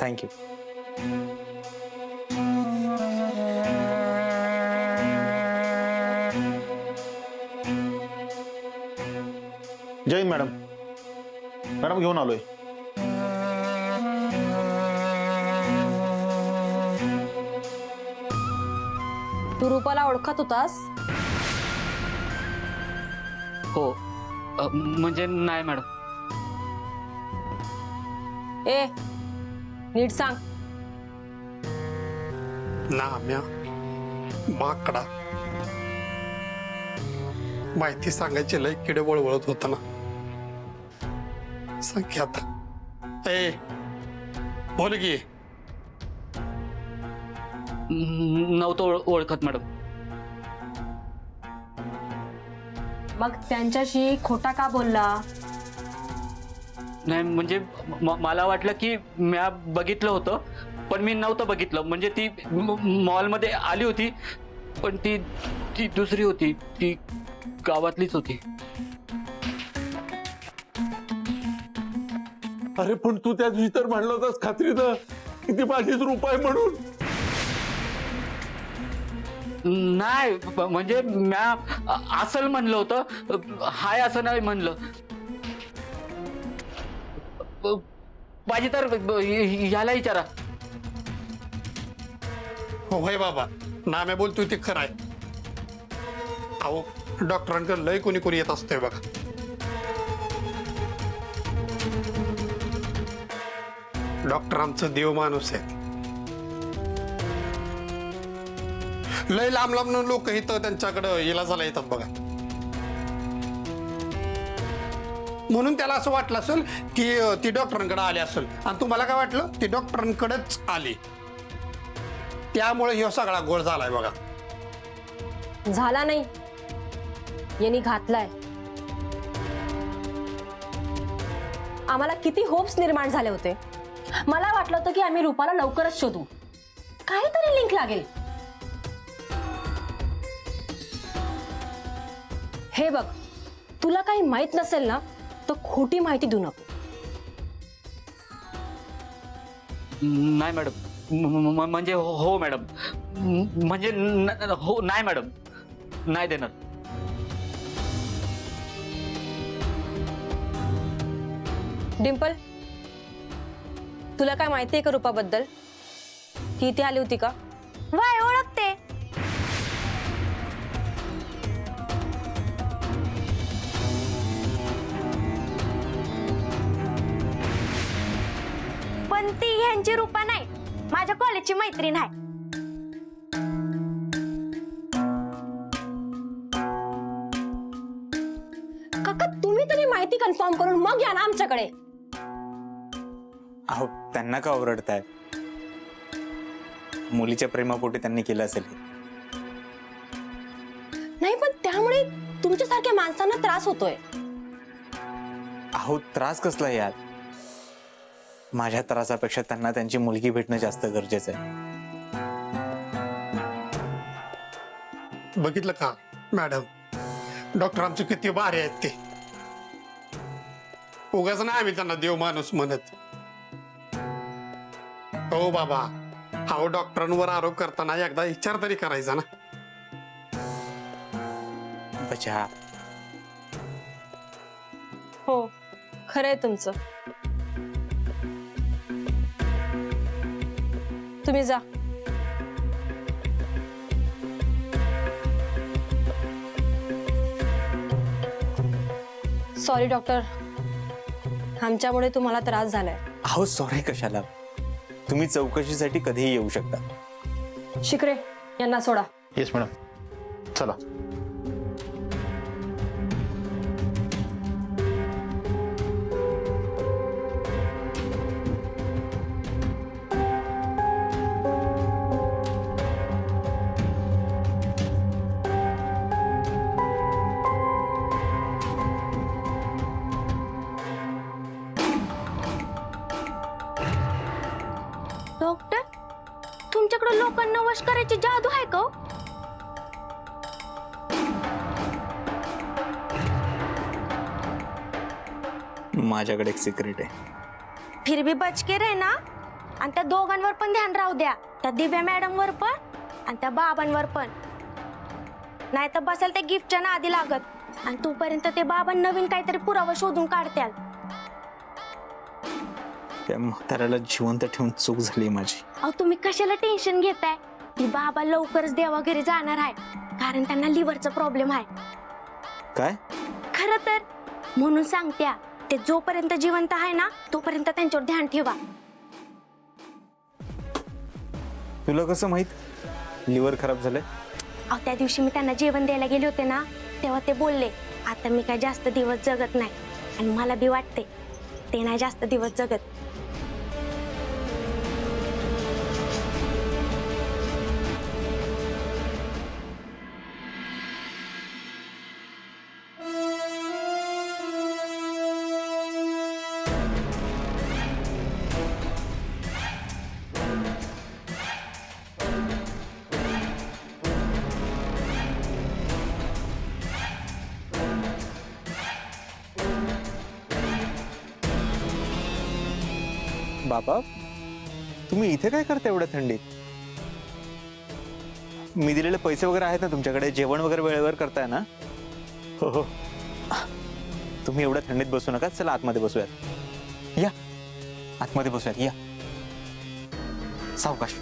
Thank you. जय Hind madam. Madam घेऊन आलोय. तू रूपाला ओळखत होतास? हो म्हणजे नाही मॅडम. ए नीट सांग. नाम्या माकडा माहिती सांगायची लय किडे वळवळत होता ना. सांग की आता. ए बोल की. नव्हतं ओळखत मॅडम. मग त्यांच्याशी खोटा का बोलला? नाही म्हणजे मला वाटलं की म्या बघितलं होतं पण मी नव्हतं बघितलं. म्हणजे ती मॉलमध्ये आली होती पण ती ती दुसरी होती. ती गावातलीच होती. अरे पण तू त्या दिवशी तर म्हणलं होतास खात्रीनं किती माझीच रुपये म्हणून. नाही म्हणजे म्या असं म्हणलं होतं. हाय असं नाही म्हणलं. पाहिजे तर ह्याला विचारा. होय बाबा नाम्या बोलतोय ते खरं आहे. अहो डॉक्टरांकडे लय कोणी कोणी येत असतंय बघा. डॉक्टर आमचं देव माणूस आहे. लय लांब लांब लोक इथं त्यांच्याकडं इलाजाला येतात बघा. म्हणून त्याला असं वाटलं असेल की ती डॉक्टरांकडे आली असेल आणि तुम्हाला काय वाटलं ती डॉक्टरांकडेच आली. त्यामुळे ह्यो सगळा गोळ झालाय बघा. झाला नाही, यांनी घातलाय. आम्हाला किती होप्स निर्माण झाले होते. मला वाटलं होतं की आम्ही रूपाला लवकरच शोधू, काहीतरी लिंक लागेल. हे बघ, तुला काही माहित नसेल ना तर खोटी माहिती देऊ नको. नाही मॅडम. म्हणजे हो मॅडम. म्हणजे हो नाही मॅडम. नाही देणार. डिंपल, तुला काय माहिती आहे का रूपाबद्दल? ती इथे आली होती का? वाय ओळखते. पण ती ह्यांची रूपा नाही, माझ्या कॉलेजची मैत्रीण आहे. काका तुम्ही तरी माहिती कन्फर्म करून मग या ना आमच्याकडे. अहो त्यांना का ओरडताय? मुलीच्या प्रेमापोटी त्यांनी केलं असेल. नाही पण त्यामुळे तुमच्यासारख्या माणसांना त्रास होतोय. अहो त्रास कसला यात? माझ्या त्रासापेक्षा त्यांना त्यांची मुलगी भेटणं जास्त गरजेचं आहे. बघितलं का मॅडम, डॉक्टर आमचे किती भारी आहेत ते. उगाच नाही आम्ही त्यांना देव माणूस म्हणत. हो बाबा, अहो डॉक्टरांवर आरोप करताना एकदा विचार तरी करायचा ना. बचा. हो खरंय तुमचं. तुम्ही जा. सॉरी डॉक्टर, आमच्यामुळे तुम्हाला त्रास झालाय. अहो सॉरी कशाला? तुम्ही चौकशीसाठी कधीही येऊ शकता. शिकरे यांना सोडा. येस मॅडम, चला. डॉक्टर, तुमच्याकडे लोकांना वश करायची जादू आहे का? माझ्याकडे एक सिक्रेट आहे. फिर भी बच के रहना. आणि त्या दोघांवर पण ध्यान राहू द्या, त्या दिव्या मॅडमवर पण आणि त्या बाबांवर पण. नाही तर बसेल त्या गिफ्टच्या नादी लागत आणि तोपर्यंत ते बाबा नवीन काहीतरी पुरावा शोधून काढत्याल. त्या म्हाताऱ्याला जिवंत ठेवून चूक झाली माझी. अहो तुम्ही कशाला टेन्शन घेताय? ती बाबा लवकरच देवा घरी जाणार आहे, कारण त्यांना लिव्हरचा प्रॉब्लेम आहे. काय? खरं तर म्हणून सांगत्या, ते जोपर्यंत जिवंत आहे ना तोपर्यंत त्यांच्यावर ध्यान ठेवा. तुला कसं माहित लिव्हर खराब झालंय? अहो त्या दिवशी मी त्यांना जेवण द्यायला गेले होते ना, तेव्हा ते बोलले आता मी काय जास्त दिवस जगत नाही. आणि मला बी वाटते ते नाही जास्त दिवस जगत. बाबा तुम्ही इथे काय करता एवढ्या थंडीत? मी दिलेले पैसे वगैरे आहेत ना तुमच्याकडे? जेवण वगैरे वेळेवर करताय ना? हो हो. तुम्ही एवढ्या थंडीत बसू नका. चला आतमध्ये बसूयात. या आतमध्ये बसूयात. या सावकाश.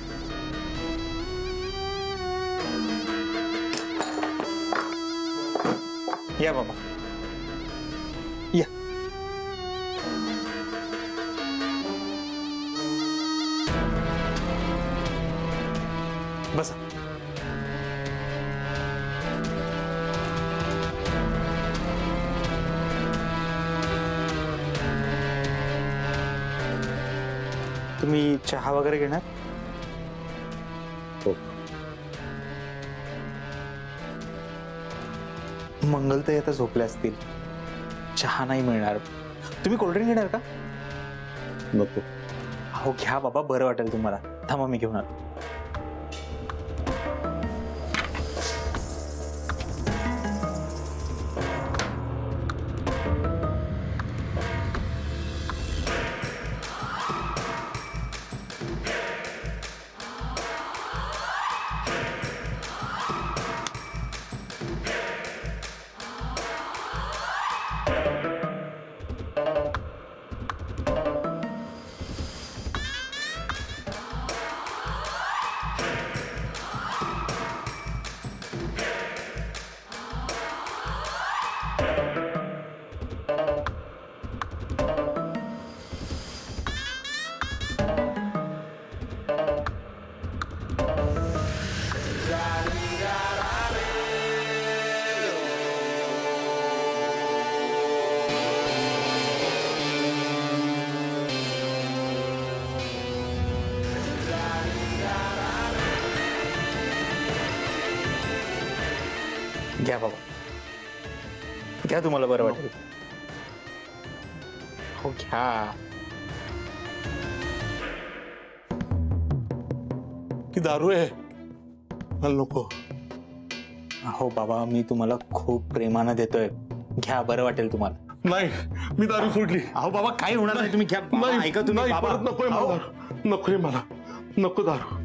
या बाबा या. बसा. तुम्ही चहा वगैरे घेणार? हो. मंगल तर आता झोपले असतील, चहा नाही मिळणार. तुम्ही कोल्ड्रिंक घेणार का? नको. हो घ्या बाबा, बरं वाटेल तुम्हाला. थांबा मी घेऊन आलो. घ्या बाबा, घ्या, तुम्हाला बरं वाटेल. हो घ्या. की दारू आहे? मला नको. हो बाबा, मी तुम्हाला खूप प्रेमानं देतोय. घ्या, बरं वाटेल तुम्हाला. नाही, मी दारू सोडली. अहो बाबा, काही होणार नाही. तुम्ही घ्या. बाबा, नाही, ऐका तुम्ही. नाही, बाबा, परत नकोय मला अहो, दारू. नकोय मला. नको दारू.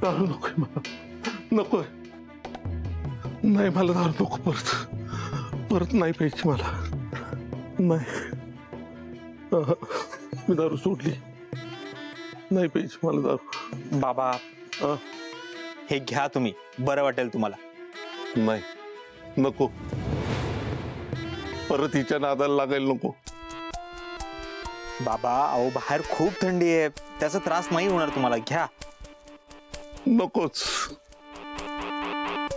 दारू नकोय मला. नकोय. नाही, मला दारू नको. परत नाही प्यायची मला. नाही. मी दारू सोडली. नाही प्यायची मला दारू. बाबा अं, हे घ्या तुम्ही, बरं वाटेल तुम्हाला. नाही, नको. परत हिच्या नादाला लागायला नको. बाबा अहो, बाहेर खूप थंडी आहे, त्याचा त्रास नाही होणार तुम्हाला. घ्या. नकोच.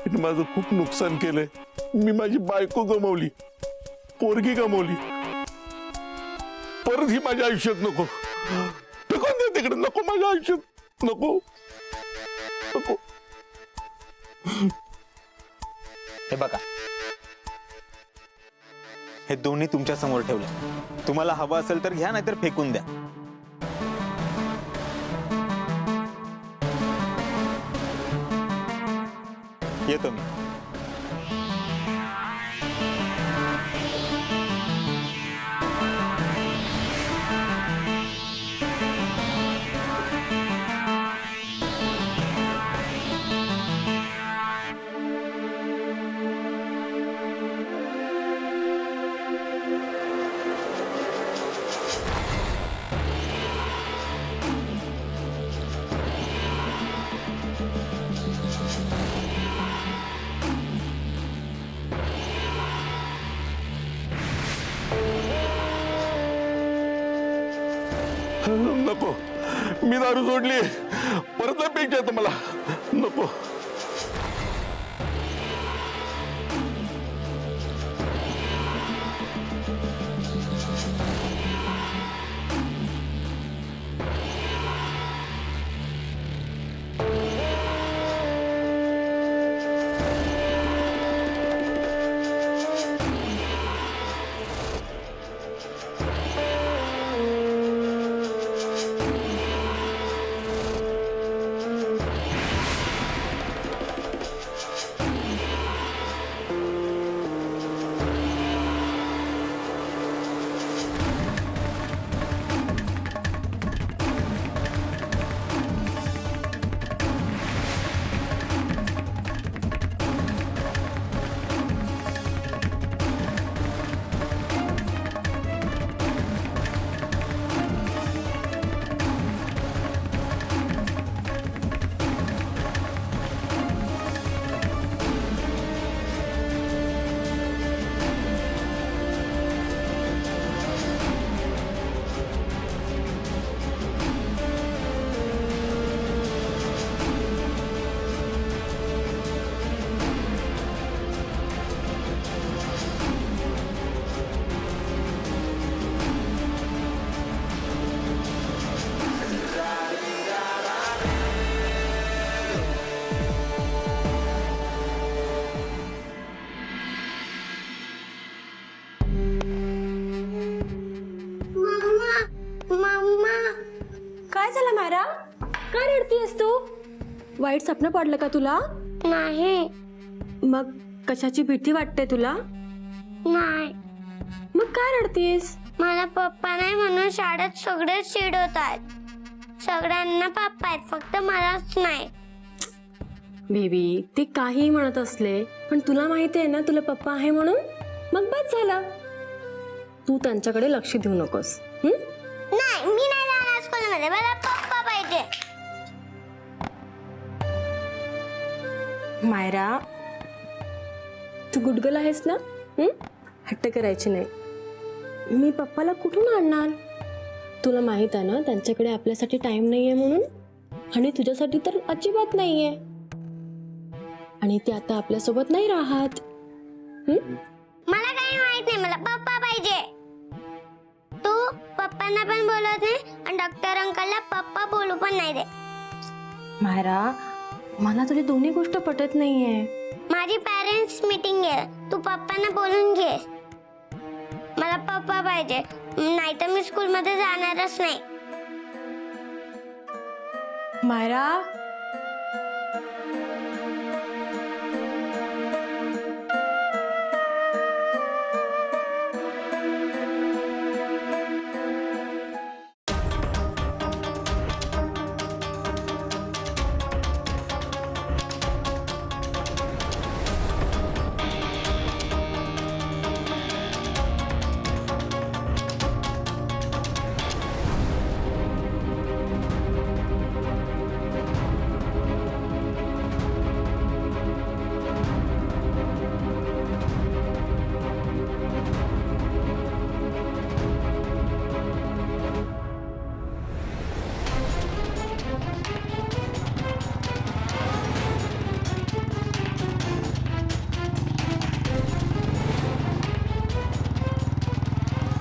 हिने माझं खूप नुकसान केलंय. मी माझी बायको गमावली, पोरगी गमावली. परत ही माझ्या आयुष्यात नको. फेकून दे तिकडे. नको माझ्या आयुष्यात. नको नको. हे बघा, हे दोन्ही तुमच्या समोर ठेवले. तुम्हाला हवं असेल तर घ्या, नाहीतर फेकून द्या. येतो मी. नको, मी दारू सोडली, परत नाही प्यायची आता मला, नको. काय झालं मायरा? काय रडतीयस तू? वाईट स्वप्न पडलं का तुला? नाही मग कशाची भीती वाटते तुला? नाही, मग काय रडतीयस? मला पप्पा नाही म्हणून शाळेत सगळेच चिडवतात. सगळ्यांना पप्पा आहेत, फक्त मलाच नाही. बेबी, ते काही म्हणत असले पण तुला माहिती आहे ना तुला पप्पा आहे म्हणून, मग बस झालं. तू त्यांच्याकडे लक्ष देऊ नकोस. नाही, मी नाही जाणार स्कूलमध्ये, मला पप्पा पाहिजे. मायरा, तू गुडगल आहेस ना? हट्ट करायची नाही. मी पप्पाला कुठून आणणार? तुला माहित आहे ना त्यांच्याकडे आपल्यासाठी टाइम नाहीये म्हणून, आणि तुझ्यासाठी तर अजिबात नाहीये. आणि ते आता आपल्यासोबत नाही राहत. मला काही माहित नाही, मला पप्पा पाहिजे. तू पप्पांना पण बोलत नाही आणि डॉक्टर अंकलला पप्पा बोलू पण नाही दे. मायरा, मला तुझी दोन्ही गोष्ट पटत नाहीये. माझी पॅरेंट्स मीटिंग आहे, तू पप्पांना बोलून घे. मला पप्पा पाहिजे, नाही तर मी स्कूलमध्ये जाणारच नाही. मायरा,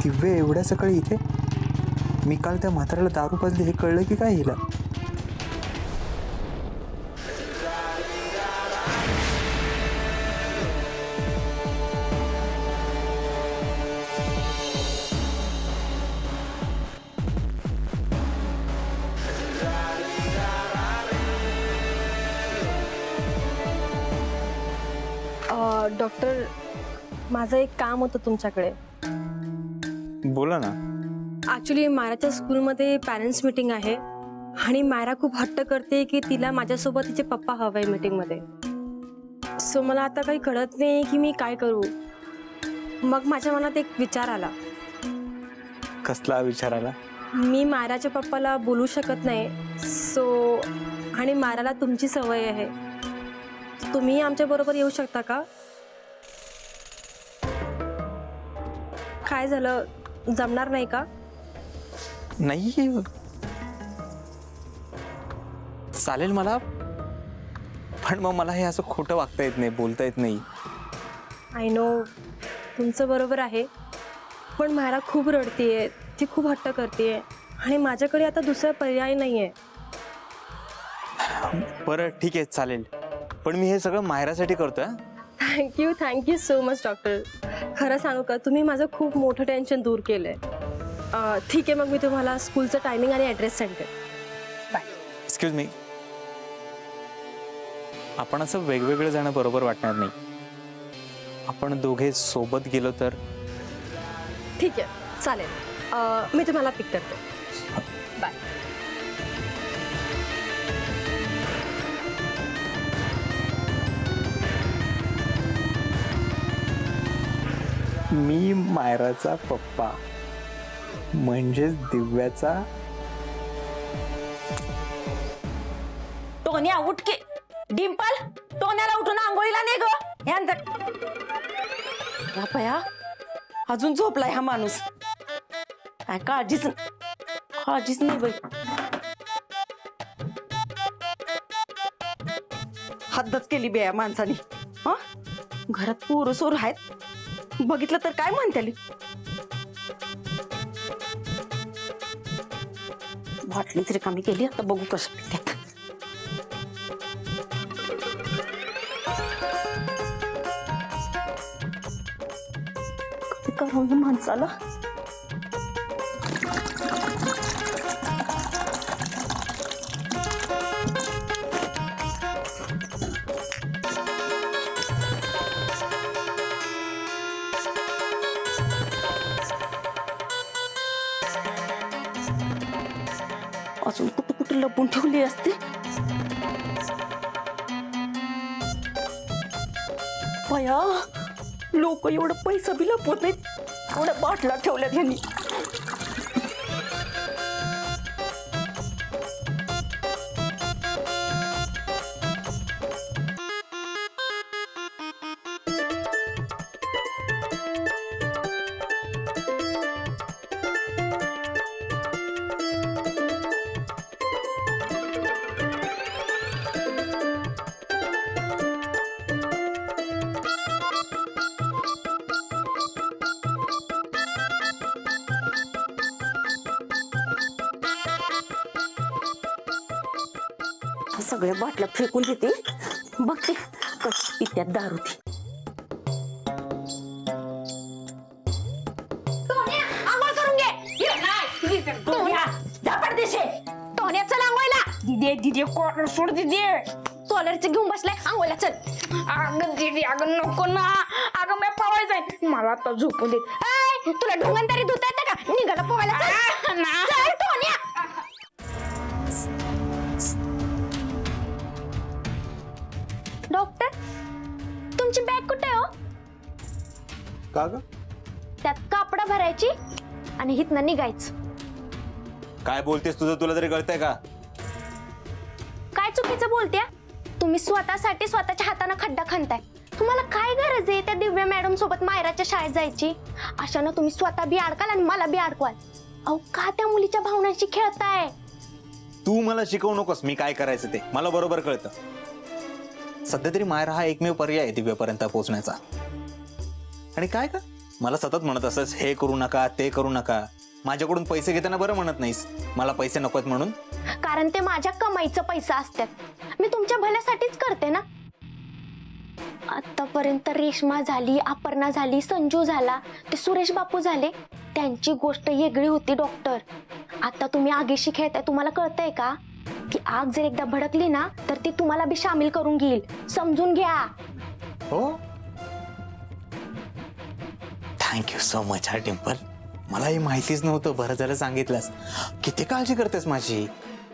दिव्य एवढ्या सकाळी इथे? मी काल त्या म्हाताऱ्याला दारू पाजली हे कळलं की काय हिला? डॉक्टर, माझं एक काम होतं तुमच्याकडे. बोला ना. ॲक्च्युली मायराच्या स्कूलमध्ये पॅरेंट्स मीटिंग आहे आणि मायरा खूप हट्ट करते की तिला माझ्यासोबत तिचे पप्पा हवे आहे मीटिंगमध्ये. सो मला आता काही कळत नाही की मी काय करू. मग माझ्या मनात एक विचार आला. कसला विचार आला? मी मायराच्या पप्पाला बोलू शकत नाही. सो आणि मायराला तुमची सवय आहे, तुम्ही आमच्या बरोबर येऊ शकता का? काय झालं, जमणार नाही का? नाही चालेल मला, पण मग मला हे असं खोटं वागता येत नाही, बोलता येत नाही. आय नो, तुमचं बरोबर आहे, पण मायरा खूप रडतीये, ती खूप हट्ट करते आणि माझ्याकडे आता दुसरा पर्याय नाही आहे. बरं ठीक आहे चालेल, पण मी हे सगळं मायरासाठी करतोय. Thank you so much doctor. खरं सांगू का, तुम्ही माझं खूप मोठं टेन्शन दूर केलं आहे. ठीक आहे, मग मी तुम्हाला स्कूलचं टायमिंग आणि ॲड्रेस सेंड करते. बाय. एक्सक्यूज मी, आपण असं वेगवेगळं जाणं बरोबर वाटणार नाही. आपण दोघे सोबत गेलो तर. ठीक आहे चालेल, मी तुम्हाला पिक करते. बाय. मी मायराचा पप्पा म्हणजेच दिव्याचा. टोन्या उठके. डिंपल, टोन्याला उठून आंघोळीला ने ग. या पया, अजून झोपलाय हा माणूस. काय काळजीच नाही बाई. हद्दच केली बे या माणसाने. हा, घरात पोरं सोर आहेत, बघितलं तर काय म्हणते. बाटलीच रिकामी केली, आता बघू कसं पित्यात. काय करावं या माणसाला. अजून कुठं कुठं लपून ठेवली असते. बया, लोक एवढं पैसा बी लपवत नाहीत, एवढ्या बाटल्या ठेवल्यात ह्यांनी. सगळ्या बाटल्या फेकून देते, बघते कशी पित्यात दारू ती. आंघोळ करून घे. टोन्या चल आंघोळीला. दिदे कॉर्नर सोड दिदे. कॉलरचं घेऊन बसलाय, आंघोळीला चल. अगं दिदी, अगं नको ना. अगं मी पवाय जाईन, मला आता झोपू दे. ऐ, तुला ढोंगण तरी धुता येतं का? निघाला पोहायला चल. चल, टोन्या. डॉक्टर, तुमची बॅग कुठे आहे हो? का ग? त्यात कापडं भरायची आणि हिथनं निघायचं. काय बोलतेस, तुझं तुला तरी कळतंय का? काय चुकीचं बोलत्या? तुम्ही स्वतःसाठी स्वतःच्या हाताने खड्डा खणताय. तुम्हाला काय गरज आहे त्या दिव्या मॅडम सोबत मायराच्या शाळेत जायची? अशानं तुम्ही स्वतः बी अडकाल आणि मला बी अडकवाल. अहो, का त्या मुलीच्या भावनांशी खेळताय? तू मला शिकवू नकोस मी काय करायचं ते, मला बरोबर कळतं. सध्या तरी मायरा हा एकमेव पर्याय आहे दिव्यापर्यंत पोहोचण्याचा. आणि काय का मला सतत म्हणत असस, हे करू नका ते करू नका. माझ्याकडून पैसे घेताना बरं म्हणत नाहीस मला पैसे नकोत म्हणून? कारण ते माझ्या कमाईचं पैसा असतात. मी तुमच्या भल्यासाठीच करते ना. आतापर्यंत रेश्मा झाली, अपर्णा झाली, संजू झाला, ते सुरेश बापू झाले, त्यांची गोष्ट वेगळी होती डॉक्टर. आता तुम्ही आगीशी खेळताय. तुम्हाला कळतंय का? ती आग जर एकदा भडकली ना तर ती तुम्हाला बी सामील करून घेईल. समजून घ्या. हो, थँक्यू सो मच हा डिंपल. मला हे माहितीच नव्हतं, बरं झालं सांगितलंस. किती काळजी करतेस माझी.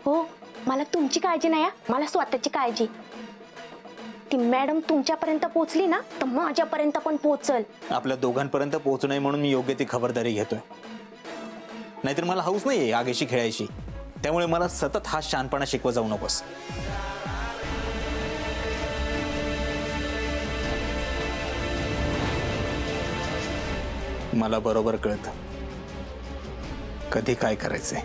हो, मला तुमची काळजी नाही, मला स्वतःची काळजी. ती मॅडम तुमच्यापर्यंत पोहोचली ना तर माझ्यापर्यंत पण पोहोचल. आपल्या दोघांपर्यंत पोहोचू नये म्हणून मी योग्य ती खबरदारी घेतोय. नाहीतर मला हौस नाहीये आगीशी खेळायची. त्यामुळे मला सतत हा शानपणा शिकव जाऊ नकोस. मला बरोबर कळतं कधी काय करायचंय